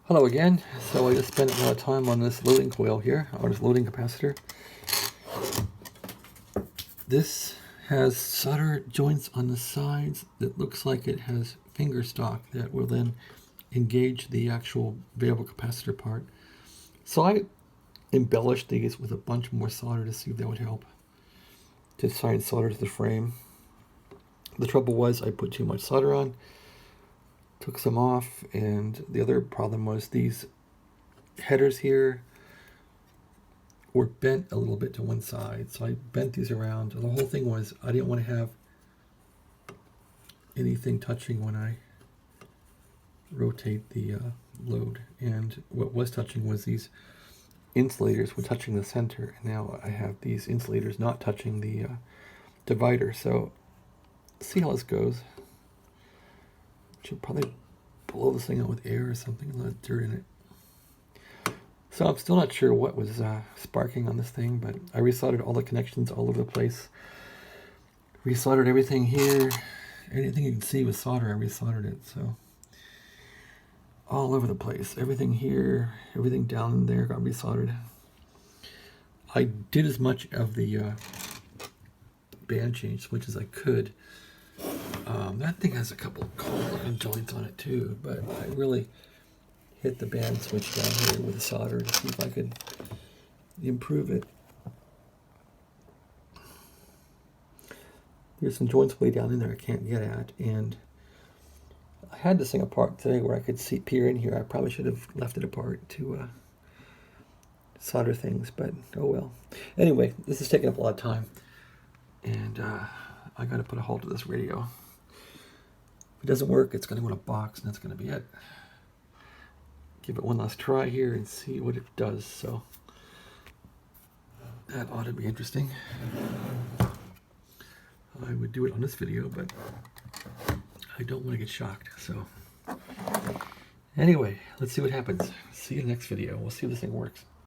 Hello again. So I just spent a lot of time on this loading coil here, or this loading capacitor. This has solder joints on the sides that looks like it has finger stock that will then engage the actual variable capacitor part. So I embellished these with a bunch more solder to see if that would help to try and solder to the frame. The trouble was I put too much solder on, took some off, and the other problem was these headers here were bent a little bit to one side, so I bent these around. The whole thing was I didn't want to have anything touching when I rotate the load, and what was touching was these insulators were touching the center, and now I have these insulators not touching the divider. So see how this goes. Should probably blow this thing out with air or something, a lot of dirt in it. So I'm still not sure what was sparking on this thing, but I resoldered all the connections all over the place. Resoldered everything here. Anything you can see with solder, I resoldered it. So all over the place. Everything here, everything down there got resoldered. I did as much of the band change switch as I could. That thing has a couple of cool looking joints on it too, but I really hit the band switch down here with a solder to see if I could improve it. There's some joints way down in there I can't get at, and I had this thing apart today where I could see peer in here. I probably should have left it apart to solder things, but oh well. Anyway, this is taking up a lot of time, and I got to put a halt to this radio. If it doesn't work, it's going to go in a box, and that's going to be it. Give it one last try here and see what it does. So that ought to be interesting. I would do it on this video, but I don't want to get shocked. So anyway, let's see what happens. See you in the next video. We'll see if this thing works.